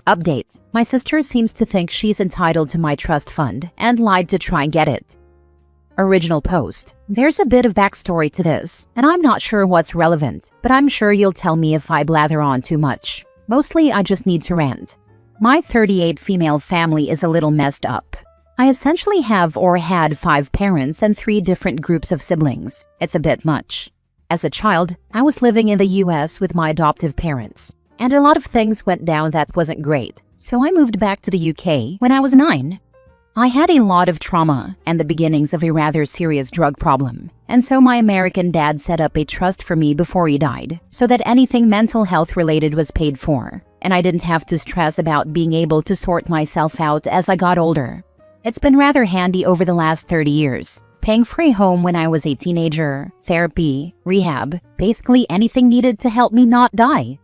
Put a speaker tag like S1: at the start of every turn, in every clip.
S1: Update. My sister seems to think she's entitled to my trust fund and lied to try and get it. Original post. There's a bit of backstory to this, and I'm not sure what's relevant, but I'm sure you'll tell me if I blather on too much. Mostly, I just need to rant. My 38 female family is a little messed up. I essentially have or had 5 parents and 3 different groups of siblings. It's a bit much. As a child, I was living in the US with my adoptive parents, and a lot of things went down that wasn't great, so I moved back to the UK when I was 9. I had a lot of trauma and the beginnings of a rather serious drug problem, and so my American dad set up a trust for me before he died, so that anything mental health related was paid for, and I didn't have to stress about being able to sort myself out as I got older. It's been rather handy over the last 30 years, paying for a home when I was a teenager, therapy, rehab, basically anything needed to help me not die.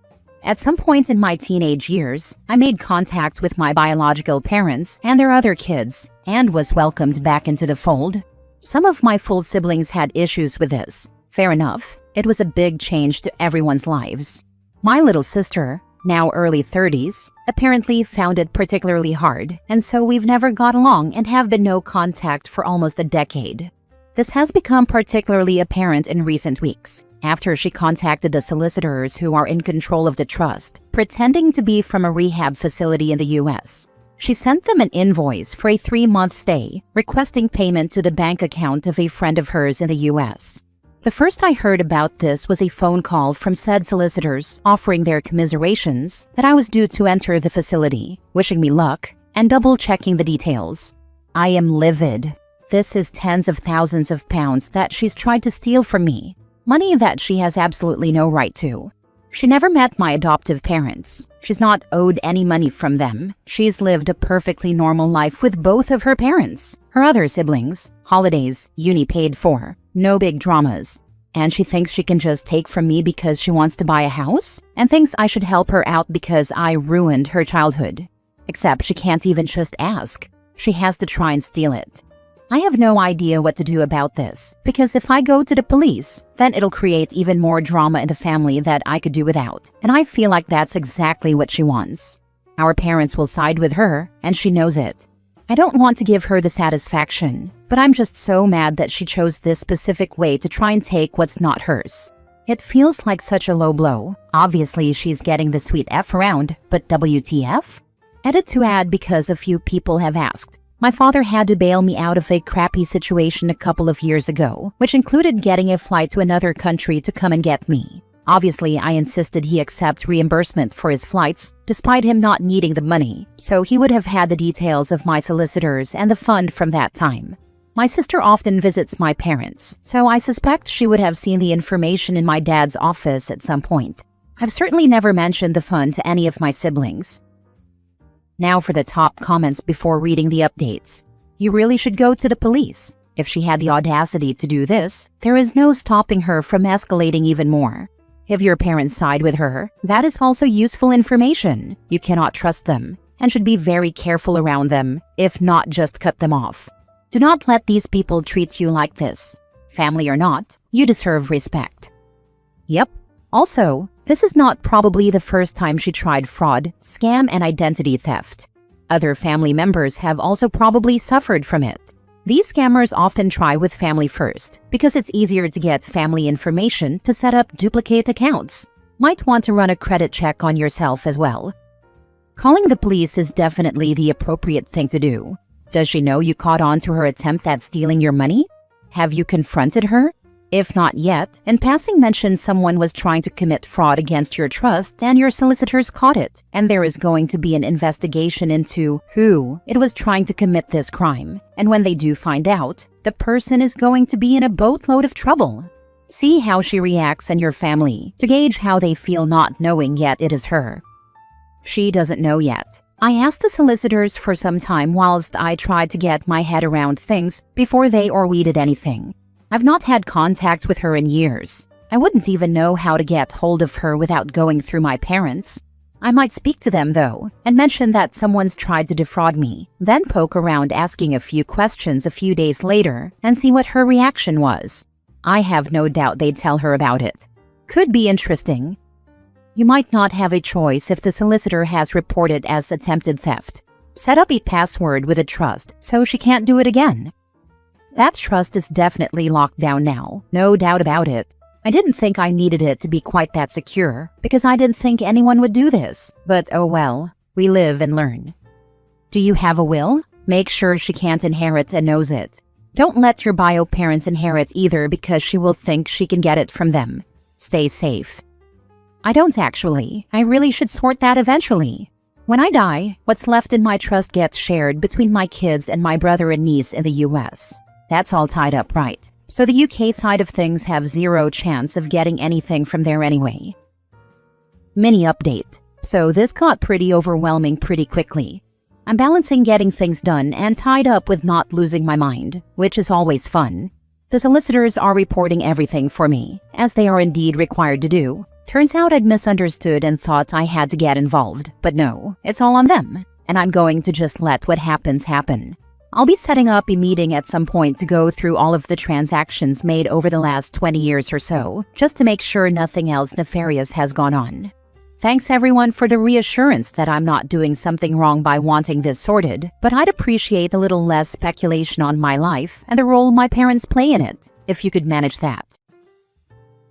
S1: At some point in my teenage years, I made contact with my biological parents and their other kids, and was welcomed back into the fold. Some of my full siblings had issues with this. Fair enough, it was a big change to everyone's lives. My little sister, now early 30s, apparently found it particularly hard, and so we've never got along and have been no contact for almost a decade. This has become particularly apparent in recent weeks, after she contacted the solicitors who are in control of the trust, pretending to be from a rehab facility in the US. She sent them an invoice for a 3-month stay, requesting payment to the bank account of a friend of hers in the US. The first I heard about this was a phone call from said solicitors offering their commiserations that I was due to enter the facility, wishing me luck, and double-checking the details. I am livid. This is tens of thousands of pounds that she's tried to steal from me. Money that she has absolutely no right to. She never met my adoptive parents. She's not owed any money from them. She's lived a perfectly normal life with both of her parents. Her other siblings, holidays, uni paid for, no big dramas. And she thinks she can just take from me because she wants to buy a house? And thinks I should help her out because I ruined her childhood. Except she can't even just ask. She has to try and steal it. I have no idea what to do about this, because if I go to the police, then it'll create even more drama in the family that I could do without, and I feel like that's exactly what she wants. Our parents will side with her, and she knows it. I don't want to give her the satisfaction, but I'm just so mad that she chose this specific way to try and take what's not hers. It feels like such a low blow. Obviously, she's getting the sweet F around, but WTF? Edit to add because a few people have asked. My father had to bail me out of a crappy situation a couple of years ago, which included getting a flight to another country to come and get me. Obviously, I insisted he accept reimbursement for his flights, despite him not needing the money, so he would have had the details of my solicitors and the fund from that time. My sister often visits my parents, so I suspect she would have seen the information in my dad's office at some point. I've certainly never mentioned the fund to any of my siblings. Now for the top comments before reading the updates. You really should go to the police. If she had the audacity to do this, there is no stopping her from escalating even more. If your parents side with her, that is also useful information. You cannot trust them, and should be very careful around them, if not just cut them off. Do not let these people treat you like this. Family or not, you deserve respect. Yep. Also, this is not probably the first time she tried fraud, scam, and identity theft. Other family members have also probably suffered from it. These scammers often try with family first, because it's easier to get family information to set up duplicate accounts. Might want to run a credit check on yourself as well. Calling the police is definitely the appropriate thing to do. Does she know you caught on to her attempt at stealing your money? Have you confronted her? If not yet, in passing mention someone was trying to commit fraud against your trust and your solicitors caught it, and there is going to be an investigation into who it was trying to commit this crime. And when they do find out, the person is going to be in a boatload of trouble. See how she reacts and your family to gauge how they feel not knowing yet it is her. She doesn't know yet. I asked the solicitors for some time whilst I tried to get my head around things before they or we did anything. I've not had contact with her in years. I wouldn't even know how to get hold of her without going through my parents. I might speak to them, though, and mention that someone's tried to defraud me, then poke around asking a few questions a few days later and see what her reaction was. I have no doubt they'd tell her about it. Could be interesting. You might not have a choice if the solicitor has reported as attempted theft. Set up a password with a trust so she can't do it again. That trust is definitely locked down now, no doubt about it. I didn't think I needed it to be quite that secure because I didn't think anyone would do this. But oh well, we live and learn. Do you have a will? Make sure she can't inherit and knows it. Don't let your bio parents inherit either because she will think she can get it from them. Stay safe. I don't actually. I really should sort that eventually. When I die, what's left in my trust gets shared between my kids and my brother and niece in the US. That's all tied up right. So the UK side of things have zero chance of getting anything from there anyway. Mini update. So this got pretty overwhelming pretty quickly. I'm balancing getting things done and tied up with not losing my mind, which is always fun. The solicitors are reporting everything for me, as they are indeed required to do. Turns out I'd misunderstood and thought I had to get involved, but no, it's all on them, and I'm going to just let what happens happen. I'll be setting up a meeting at some point to go through all of the transactions made over the last 20 years or so, just to make sure nothing else nefarious has gone on. Thanks everyone for the reassurance that I'm not doing something wrong by wanting this sorted, but I'd appreciate a little less speculation on my life and the role my parents play in it, if you could manage that.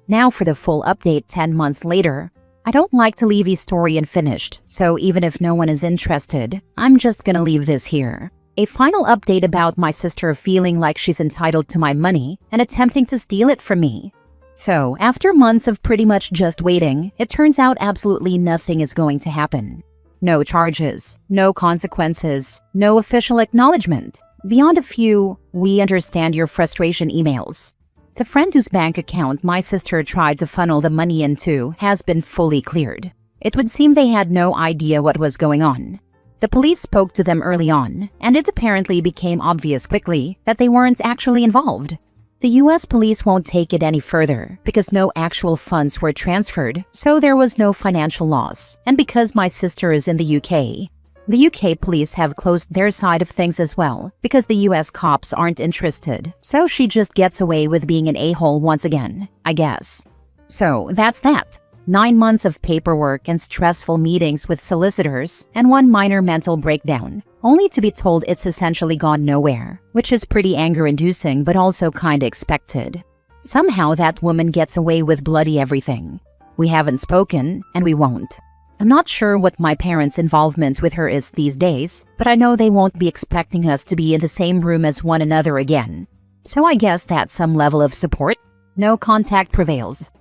S1: Now for the full update 10 months later. I don't like to leave a story unfinished, so even if no one is interested, I'm just gonna leave this here. A final update about my sister feeling like she's entitled to my money and attempting to steal it from me. So, after months of pretty much just waiting, it turns out absolutely nothing is going to happen. No charges, no consequences, no official acknowledgement, beyond a few "we understand your frustration" emails. The friend whose bank account my sister tried to funnel the money into has been fully cleared. It would seem they had no idea what was going on. The police spoke to them early on, and it apparently became obvious quickly that they weren't actually involved. The US police won't take it any further because no actual funds were transferred, so there was no financial loss. And because my sister is in the UK, the UK police have closed their side of things as well because the US cops aren't interested, so she just gets away with being an a-hole once again, I guess. So that's that. 9 months of paperwork and stressful meetings with solicitors and one minor mental breakdown, only to be told it's essentially gone nowhere, which is pretty anger-inducing but also kinda expected. Somehow that woman gets away with bloody everything. We haven't spoken, and we won't. I'm not sure what my parents' involvement with her is these days, but I know they won't be expecting us to be in the same room as one another again. So I guess that's some level of support. No contact prevails.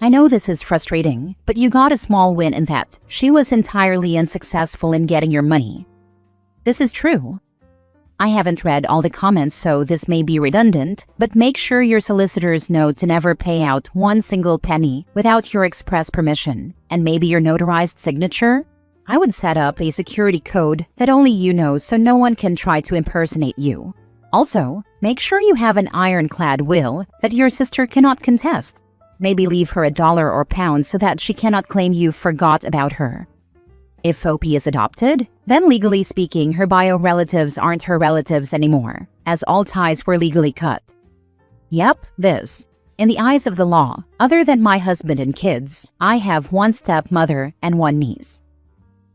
S1: I know this is frustrating, but you got a small win in that she was entirely unsuccessful in getting your money. This is true. I haven't read all the comments, so this may be redundant, but make sure your solicitors know to never pay out one single penny without your express permission, and maybe your notarized signature. I would set up a security code that only you know so no one can try to impersonate you. Also, make sure you have an ironclad will that your sister cannot contest. Maybe leave her $1 or pound so that she cannot claim you forgot about her. If OP is adopted, then legally speaking, her bio relatives aren't her relatives anymore, as all ties were legally cut. Yep, this. In the eyes of the law, other than my husband and kids, I have one stepmother and one niece.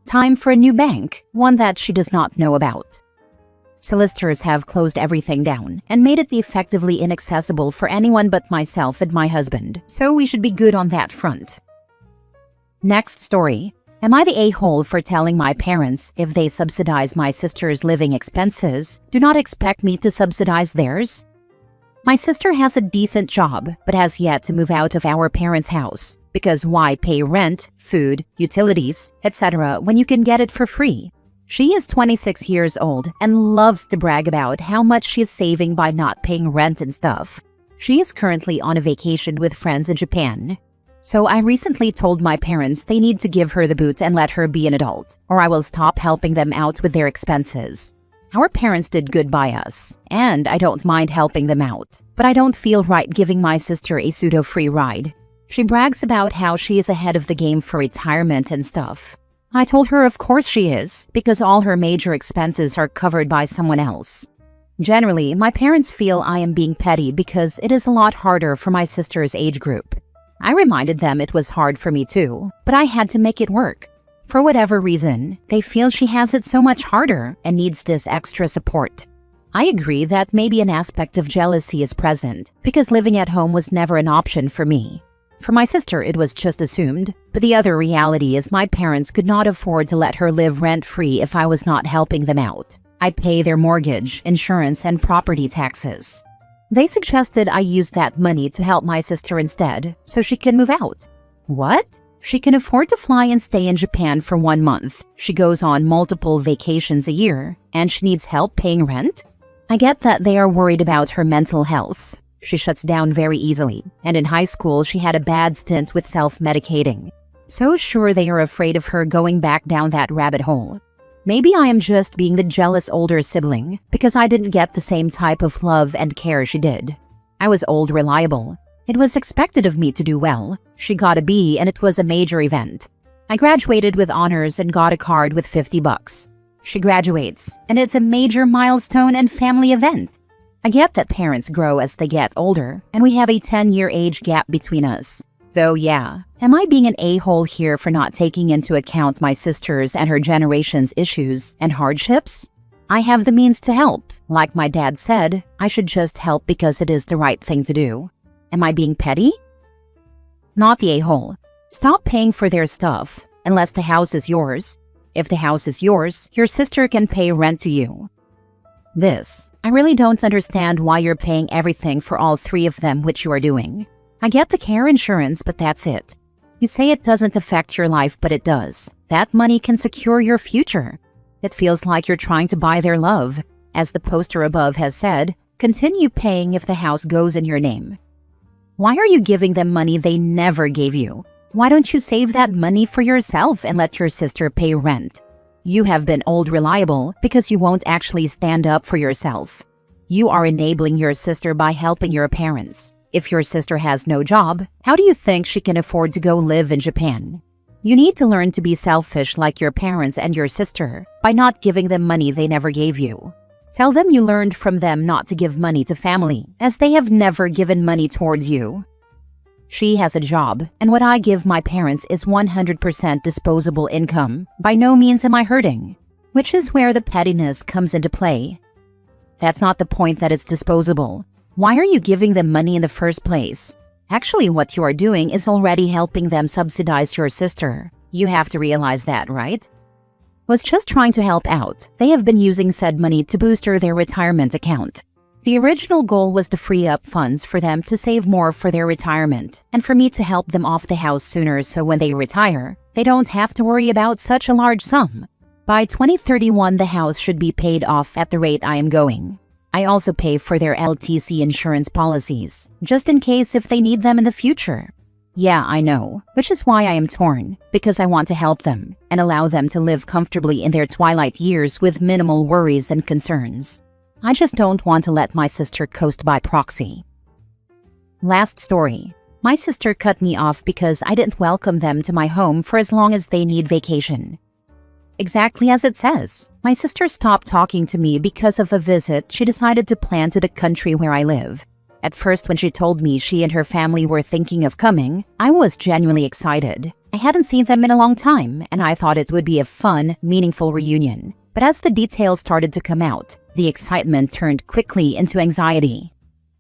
S1: Time for a new bank, one that she does not know about. Solicitors have closed everything down and made it effectively inaccessible for anyone but myself and my husband, so we should be good on that front. Next story. Am I the a-hole for telling my parents if they subsidize my sister's living expenses, do not expect me to subsidize theirs? My sister has a decent job, but has yet to move out of our parents' house, because why pay rent, food, utilities, etc. when you can get it for free? She is 26 years old and loves to brag about how much she is saving by not paying rent and stuff. She is currently on a vacation with friends in Japan. So I recently told my parents they need to give her the boot and let her be an adult, or I will stop helping them out with their expenses. Our parents did good by us, and I don't mind helping them out, but I don't feel right giving my sister a pseudo-free ride. She brags about how she is ahead of the game for retirement and stuff. I told her of course she is, because all her major expenses are covered by someone else. Generally, my parents feel I am being petty because it is a lot harder for my sister's age group. I reminded them it was hard for me too, but I had to make it work. For whatever reason, they feel she has it so much harder and needs this extra support. I agree that maybe an aspect of jealousy is present because living at home was never an option for me. For my sister, it was just assumed, but the other reality is my parents could not afford to let her live rent-free if I was not helping them out. I pay their mortgage, insurance, and property taxes. They suggested I use that money to help my sister instead, so she can move out. What? She can afford to fly and stay in Japan for 1 month. She goes on multiple vacations a year, and she needs help paying rent? I get that they are worried about her mental health. She shuts down very easily, and in high school she had a bad stint with self-medicating. So sure they are afraid of her going back down that rabbit hole. Maybe I am just being the jealous older sibling because I didn't get the same type of love and care she did. I was old reliable. It was expected of me to do well. She got a B and it was a major event. I graduated with honors and got a card with $50. She graduates, and it's a major milestone and family event. I get that parents grow as they get older, and we have a 10-year age gap between us. Though yeah, am I being an a-hole here for not taking into account my sister's and her generation's issues and hardships? I have the means to help. Like my dad said, I should just help because it is the right thing to do. Am I being petty? Not the a-hole. Stop paying for their stuff, unless the house is yours. If the house is yours, your sister can pay rent to you. I really don't understand why you're paying everything for all 3 of them, which you are doing. I get the care insurance, but that's it. You say it doesn't affect your life, but it does. That money can secure your future. It feels like you're trying to buy their love. As the poster above has said, continue paying if the house goes in your name. Why are you giving them money they never gave you? Why don't you save that money for yourself and let your sister pay rent? You have been old reliable because you won't actually stand up for yourself. You are enabling your sister by helping your parents. If your sister has no job, how do you think she can afford to go live in Japan? You need to learn to be selfish like your parents and your sister by not giving them money they never gave you. Tell them you learned from them not to give money to family, as they have never given money towards you. She has a job, and what I give my parents is 100% disposable income. By no means am I hurting, which is where the pettiness comes into play. That's not the point that it's disposable. Why are you giving them money in the first place? Actually, what you are doing is already helping them subsidize your sister. You have to realize that, right? Was just trying to help out. They have been using said money to booster their retirement account. The original goal was to free up funds for them to save more for their retirement and for me to help them off the house sooner so when they retire, they don't have to worry about such a large sum. By 2031, the house should be paid off at the rate I am going. I also pay for their LTC insurance policies, just in case if they need them in the future. Yeah, I know, which is why I am torn, because I want to help them and allow them to live comfortably in their twilight years with minimal worries and concerns. I just don't want to let my sister coast by proxy. Last story. My sister cut me off because I didn't welcome them to my home for as long as they need vacation. Exactly as it says. My sister stopped talking to me because of a visit she decided to plan to the country where I live. At first, when she told me she and her family were thinking of coming, I was genuinely excited. I hadn't seen them in a long time, and I thought it would be a fun, meaningful reunion. But as the details started to come out, the excitement turned quickly into anxiety.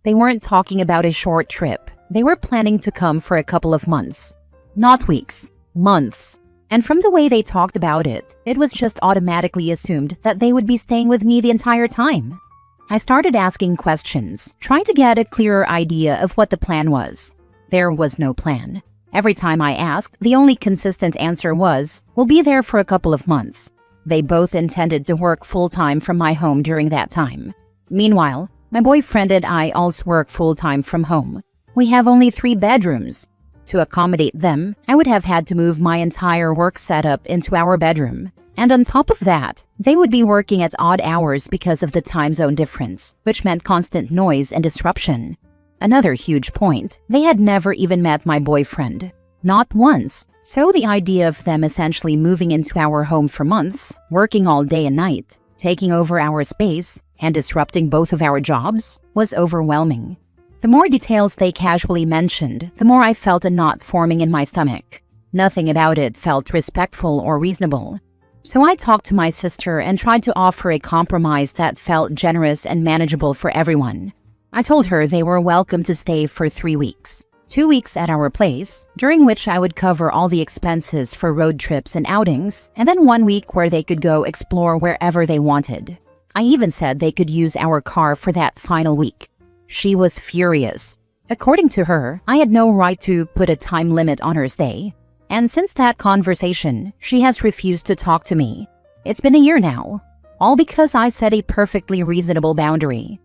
S1: They weren't talking about a short trip. They were planning to come for a couple of months. Not weeks, months. And from the way they talked about it, it was just automatically assumed that they would be staying with me the entire time. I started asking questions, trying to get a clearer idea of what the plan was. There was no plan. Every time I asked, the only consistent answer was, "We'll be there for a couple of months." They both intended to work full-time from my home during that time. Meanwhile, my boyfriend and I also work full-time from home. We have only 3 bedrooms. To accommodate them, I would have had to move my entire work setup into our bedroom. And on top of that, they would be working at odd hours because of the time zone difference, which meant constant noise and disruption. Another huge point, they had never even met my boyfriend. Not once. So the idea of them essentially moving into our home for months, working all day and night, taking over our space, and disrupting both of our jobs was overwhelming. The more details they casually mentioned, the more I felt a knot forming in my stomach. Nothing about it felt respectful or reasonable. So I talked to my sister and tried to offer a compromise that felt generous and manageable for everyone. I told her they were welcome to stay for 3 weeks. 2 weeks at our place, during which I would cover all the expenses for road trips and outings, and then 1 week where they could go explore wherever they wanted. I even said they could use our car for that final week. She was furious. According to her, I had no right to put a time limit on her stay. And since that conversation, she has refused to talk to me. It's been a year now, all because I set a perfectly reasonable boundary.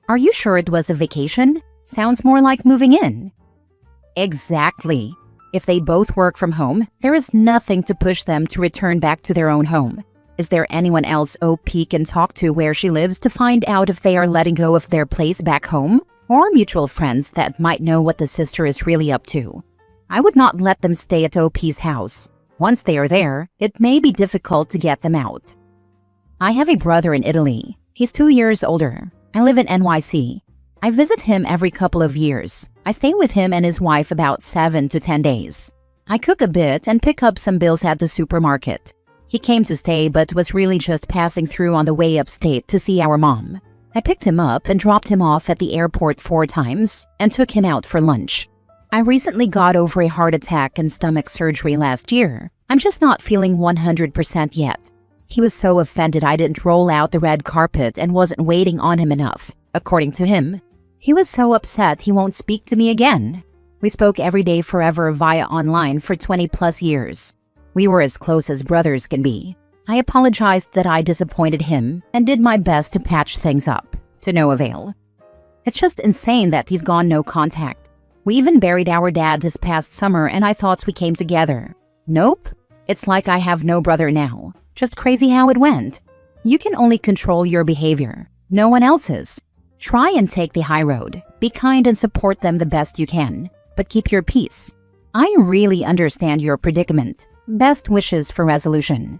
S1: Are you sure it was a vacation? Sounds more like moving in. Exactly. If they both work from home, there is nothing to push them to return back to their own home. Is there anyone else OP can talk to where she lives to find out if they are letting go of their place back home? Or mutual friends that might know what the sister is really up to? I would not let them stay at OP's house. Once they are there, it may be difficult to get them out. I have a brother in Italy. He's 2 years older. I live in NYC. I visit him every couple of years. I stay with him and his wife about 7 to 10 days. I cook a bit and pick up some bills at the supermarket. He came to stay but was really just passing through on the way upstate to see our mom. I picked him up and dropped him off at the airport 4 times and took him out for lunch. I recently got over a heart attack and stomach surgery last year. I'm just not feeling 100% yet. He was so offended I didn't roll out the red carpet and wasn't waiting on him enough, according to him. He was so upset he won't speak to me again. We spoke every day forever via online for 20 plus years. We were as close as brothers can be. I apologized that I disappointed him and did my best to patch things up, to no avail. It's just insane that he's gone no contact. We even buried our dad this past summer and I thought we came together. Nope. It's like I have no brother now. Just crazy how it went. You can only control your behavior. No one else's. Try and take the high road. Be kind and support them the best you can. But keep your peace. I really understand your predicament. Best wishes for resolution.